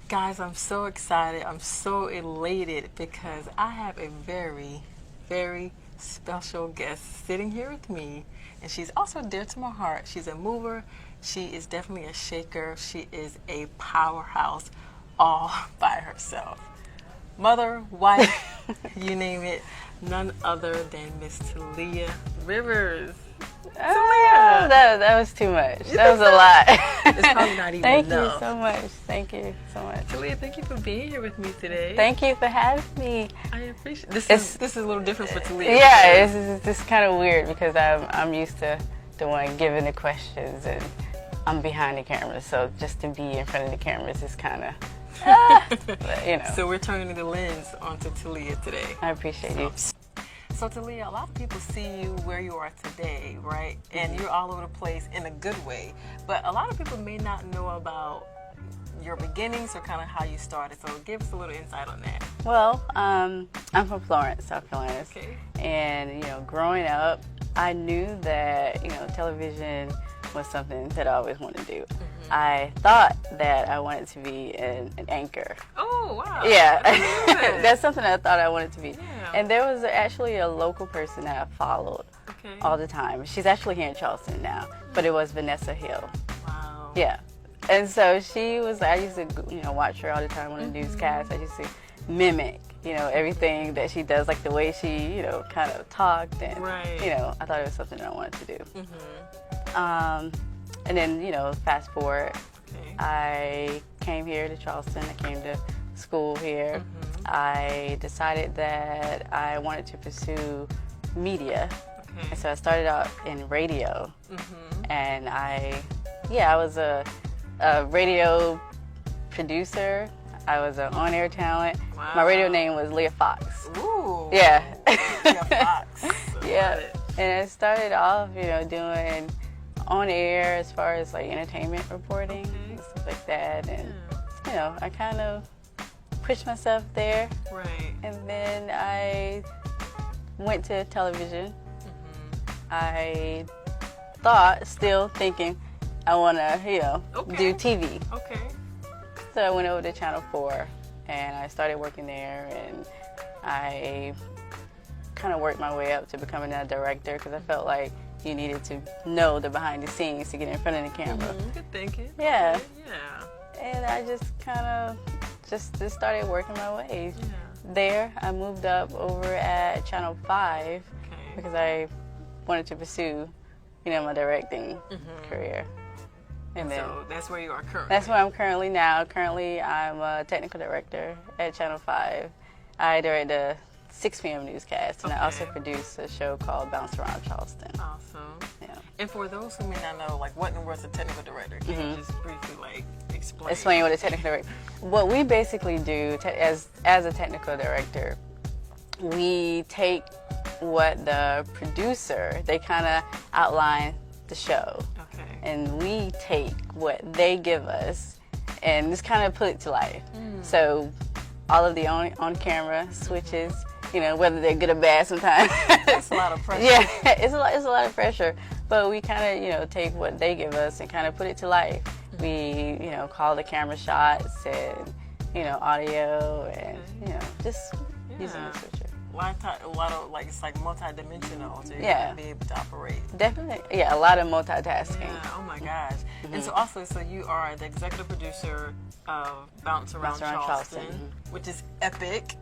Guys, I'm so excited. I'm so elated because I have a very, very special guest sitting here with me. And she's also dear to my heart. She's a mover. She is definitely a shaker. She is a powerhouse all by herself. Mother, wife, you name it. None other than Miss Telia Rivers. Telia. That was too much. That was a lot. It's probably not even Thank enough. you so much. Thank you so much. Telia, thank you for being here with me today. Thank you for having me. I appreciate this. This is a little different for Telia. Yeah, it's kind of weird because I'm used to the one giving the questions and I'm behind the cameras. So just to be in front of the cameras is kind of, you know. So we're turning the lens onto Telia today. I appreciate you. So Telia, a lot of people see you where you are today, right? And you're all over the place in a good way. But a lot of people may not know about your beginnings or kind of how you started. So give us a little insight on that. Well, I'm from Florence, South Carolina. Okay. And, growing up, I knew that, television was something that I always wanted to do. Mm-hmm. I thought that I wanted to be an anchor. Oh, wow. Yeah. That's something I thought I wanted to be. Yeah. And there was actually a local person that I followed all the time. She's actually here in Charleston now, but it was Vanessa Hill. Wow. Yeah. And so she was, I used to, watch her all the time on the newscast. I used to mimic, everything that she does, like the way she, kind of talked. And, I thought it was something that I wanted to do. Mm-hmm. And then, fast forward, I came here to Charleston. I came to school here. Mm-hmm. I decided that I wanted to pursue media. Okay. And so I started out in radio. Mm-hmm. And I was a radio producer. I was an on-air talent. Wow. My radio name was Leah Fox. Ooh. Yeah. Leah Fox. Yeah. And I started off, doing on-air as far as like entertainment reporting and stuff like that. And, I kind of pushed myself there. Right. And then I went to television. Mm-hmm. I thought, still thinking, I want to, do TV. Okay. So I went over to Channel 4 and I started working there, and I kind of worked my way up to becoming a director because I felt like you needed to know the behind the scenes to get in front of the camera. Mm-hmm. Good thinking. Yeah. Okay. Yeah. And I just kind of just started working my way. Yeah. There, I moved up over at Channel 5 because I wanted to pursue, my directing career. And then, so that's where you are currently? That's where I'm currently now. Currently, I'm a technical director at Channel 5. I direct the 6 p.m. newscast, and I also produce a show called Bounce Around Charleston. Awesome. Yeah. And for those who may not know, what in the world is a technical director? Can you just briefly, explain? Explain what a technical director. What we basically do as a technical director, we take what the producer, they kind of outline the show. Okay. And we take what they give us and just kind of put it to life. Mm. So all of the on-camera switches, whether they're good or bad sometimes. It's a lot of pressure. Yeah, it's a lot of pressure. But we kind of, take what they give us and kind of put it to life. Mm-hmm. We, call the camera shots and, audio and, just using the switcher. A lot of it's like multi-dimensional, so you gotta be able to operate. Definitely, a lot of multitasking. Yeah, oh my gosh. Mm-hmm. And so you are the executive producer of Bounce Around Charleston, which is epic.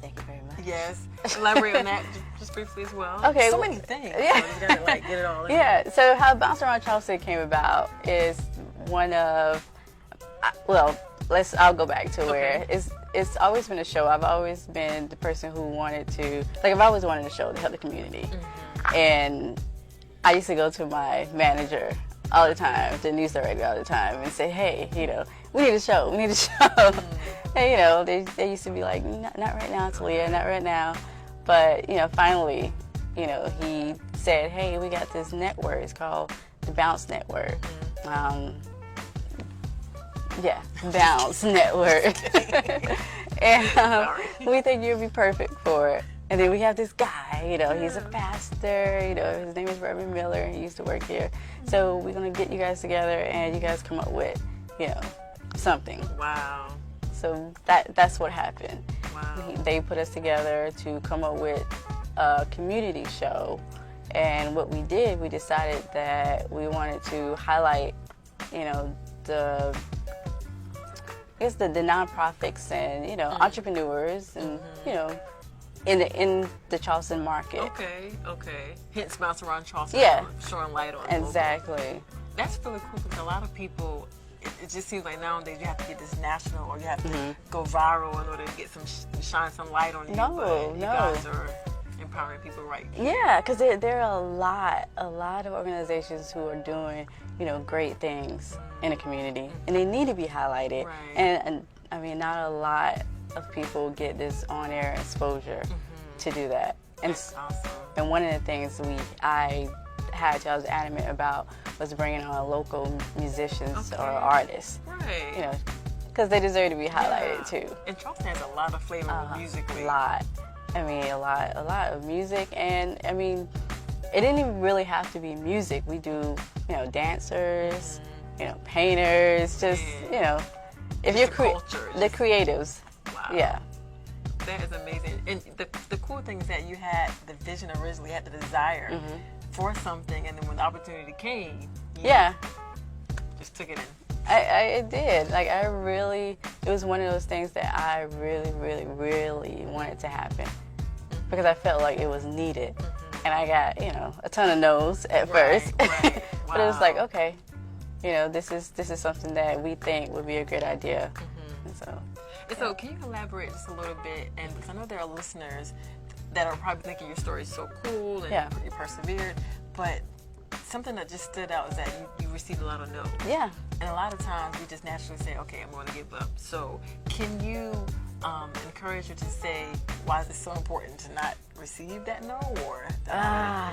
Thank you very much. Yes. Elaborate on that just briefly as well. Okay. So many things. Yeah. So you gotta get it all in. Yeah. So how Bounce Around Charleston came about is one of, I'll go back to where it's always been a show. I've always been the person who wanted to, I've always wanted a show to help the community. Mm-hmm. And I used to go to my manager all the time, the news director all the time, and say, hey, we need a show. Mm-hmm. And, they used to be like, not right now, Telia, not right now. But, finally, he said, hey, we got this network. It's called the Bounce Network. Mm-hmm. Bounce Network. And we think you'd be perfect for it. And then we have this guy, he's a pastor, his name is Reverend Miller, and he used to work here. So we're going to get you guys together and you guys come up with, something. Wow. So that's what happened. Wow. They put us together to come up with a community show. And what we did, we decided that we wanted to highlight, the nonprofits and, entrepreneurs and, in the Charleston market. Okay. Hence bounce around Charleston. Yeah. Showing light on Exactly. That's really cool because a lot of people, it just seems like nowadays you have to get this national or you have to go viral in order to get shine some light on you. No. You guys are empowering people right here. Yeah, because there are a lot of organizations who are doing, great things in a community, and they need to be highlighted. Right. And I mean, not a lot of people get this on-air exposure to do that. And That's awesome. And one of the things I was adamant about was bringing on local musicians or artists. Right. Because they deserve to be highlighted too. And Charleston has a lot of flavor musically. A lot. I mean, a lot of music, and I mean, it didn't even really have to be music. We do, dancers, painters, just, if you're the creatives. Wow. Yeah. That is amazing. And the cool thing is that you had the vision originally, had the desire for something, and then when the opportunity came, you just took it in. I did. Like, it was one of those things that I really, really, really wanted to happen because I felt like it was needed. And I got, a ton of no's at first. Right. Wow. But it was like, okay, this is something that we think would be a good idea. And so can you elaborate just a little bit? And because I know there are listeners that are probably thinking your story is so cool and you persevered, but something that just stood out is that you received a lot of no. Yeah. And a lot of times we just naturally say, okay, I'm going to give up. So can you encourage her to say, why is it so important to not receive that no, or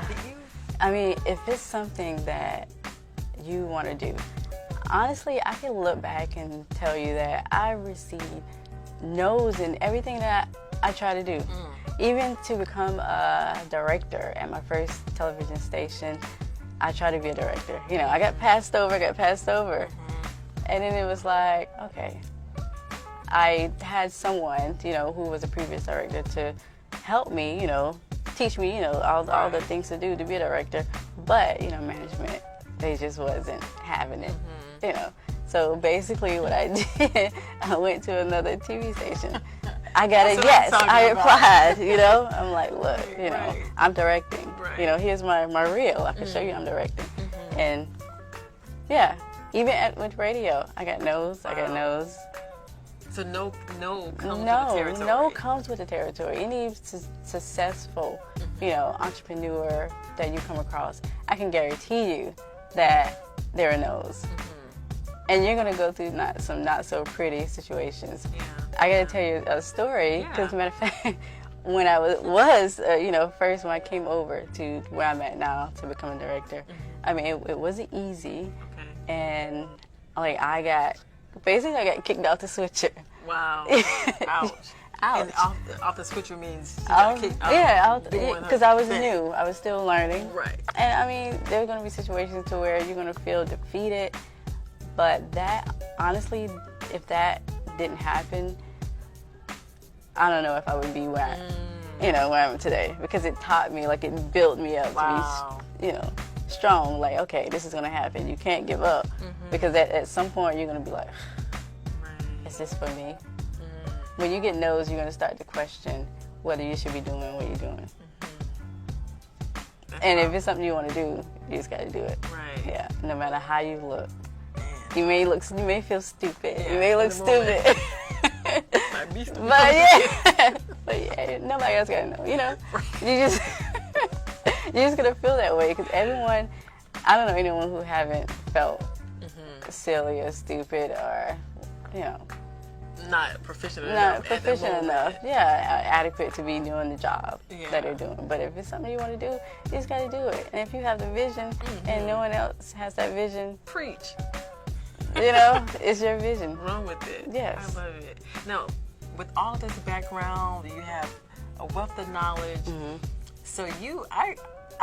hit you? I mean, if it's something that you want to do, honestly, I can look back and tell you that I received no's in everything that I try to do. Even to become a director at my first television station, I tried to be a director. I got passed over. And then it was like, okay. I had someone, who was a previous director to help me, teach me, all the things to do to be a director. But, management, they just wasn't having it, So basically what I did, I went to another TV station. I got a yes. I applied, I'm like, look, I'm directing. Right. Here's my reel. I can show you I'm directing. And even with radio, I got no's. So no comes with the territory. No comes with the territory. Any successful, entrepreneur that you come across, I can guarantee you that there are no's. And you're going to go through some not so pretty situations. Yeah. I got to tell you a story, because matter of fact, when I was first when I came over to where I'm at now to become a director, I mean, it wasn't easy. Okay. And I got kicked off the switcher. Wow. Ouch. Ouch. And off the switcher means you got kicked out. Because I was new. I was still learning. Right. And I mean, there are going to be situations to where you're going to feel defeated. But that, honestly, if that didn't happen, I don't know if I would be where where I am today, because it taught me, it built me up to be, strong. Like, okay, this is gonna happen. You can't give up, because at some point you're gonna be like, is this for me? When you get no's, you're gonna start to question whether you should be doing what you're doing. And if it's something you want to do, you just gotta do it. Right. Yeah. No matter how you look. You may feel stupid. Yeah, you may look stupid. But nobody else gotta know. You just gonna feel that way, because everyone. I don't know anyone who haven't felt silly or stupid or not proficient enough. Yeah, adequate to be doing the job that they're doing. But if it's something you want to do, you just got to do it. And if you have the vision and no one else has that vision, preach. It's your vision. Run with it. Yes. I love it. Now, with all this background, you have a wealth of knowledge. So I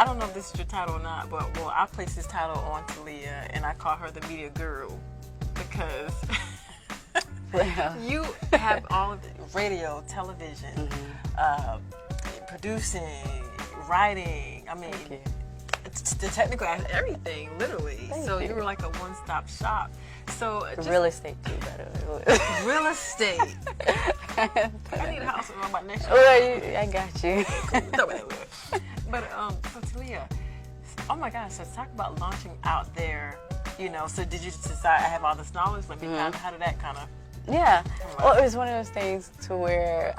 don't know if this is your title or not, but I placed this title on Telia, and I call her the media guru, because You have all of the radio, television, producing, writing. I mean, it's the technical, everything, literally. So you were like a one-stop shop. So real estate too, by the way. Real estate. I need a house around my next year. Well, I got you. But so Telia, oh my gosh, so talk about launching out there. You know, so did you just decide I have all this knowledge? Let me find how did that kind of? Yeah. Well, it was one of those things to where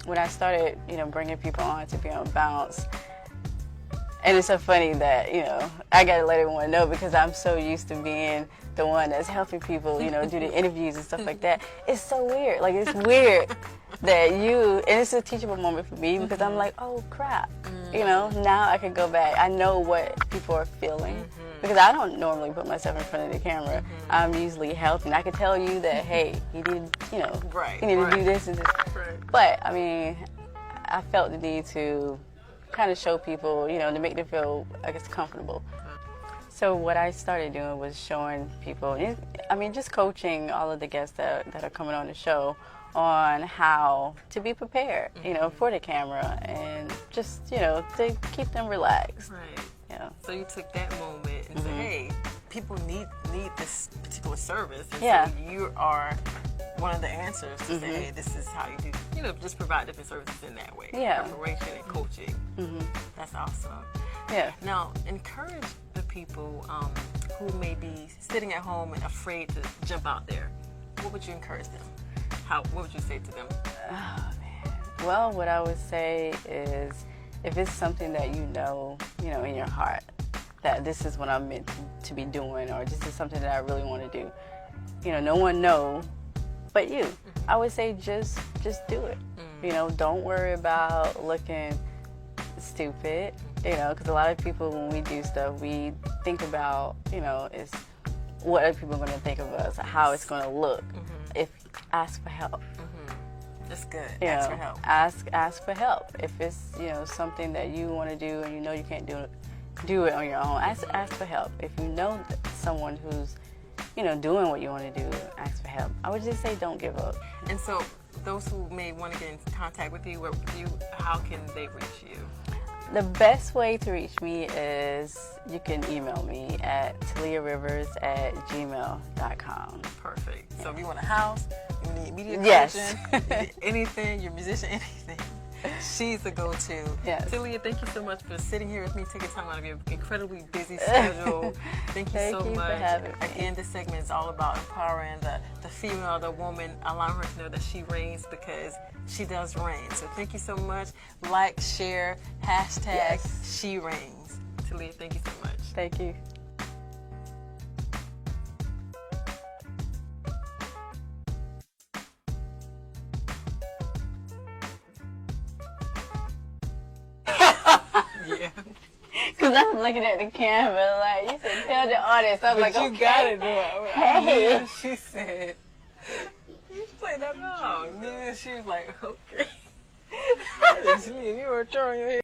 when I started, bringing people on to be on Bounce. And it's so funny that, I got to let everyone know because I'm so used to being the one that's helping people, do the interviews and stuff like that. It's so weird. Like, it's weird that and it's a teachable moment for me because I'm like, oh, crap. Now I can go back. I know what people are feeling because I don't normally put myself in front of the camera. I'm usually helping. I can tell you that, hey, you need, you need to do this and this. But, I mean, I felt the need to kind of show people, to make them feel, I guess, comfortable. So what I started doing was showing people, just coaching all of the guests that are coming on the show on how to be prepared, for the camera and just, to keep them relaxed. Right. Yeah. So you took that moment and said, hey, people need this particular service. And so you are one of the answers to say, hey, this is how you do, just provide different services in that way. Yeah. Preparation and coaching. That's awesome. Yeah. Now, encourage the people who may be sitting at home and afraid to jump out there. What would you encourage them? What would you say to them? Oh, man. Well, what I would say is if it's something that in your heart, that this is what I'm meant to be doing or this is something that I really want to do, no one knows but you. I would say just do it. Don't worry about looking stupid, because a lot of people when we do stuff, we think about, it's what are people going to think of us, how it's going to look. Ask for help. That's good. Ask for help. Ask for help. If it's, something that you want to do and you can't do it on your own, ask for help. If you know someone who's doing what you want to do, ask for help. I would just say don't give up. And so those who may want to get in contact with you, how can they reach you? The best way to reach me is you can email me at taliarivers@gmail.com. Perfect. So if you want a house, you need media coaching, anything, you're a musician, anything, she's the go-to. Yes. Telia, thank you so much for sitting here with me, taking time out of your incredibly busy schedule. Thank you so much. For having me. Again, this segment is all about empowering the female, the woman, allowing her to know that she reigns because she does reign. So thank you so much. Like, share, hashtag she reigns. Telia, thank you so much. Thank you. Yeah. Because I'm looking at the camera like, you said tell the audience. I'm like, you okay. got it, though. Hey. Yeah, she said, you played that wrong. Then she was like, okay. You were throwing your head.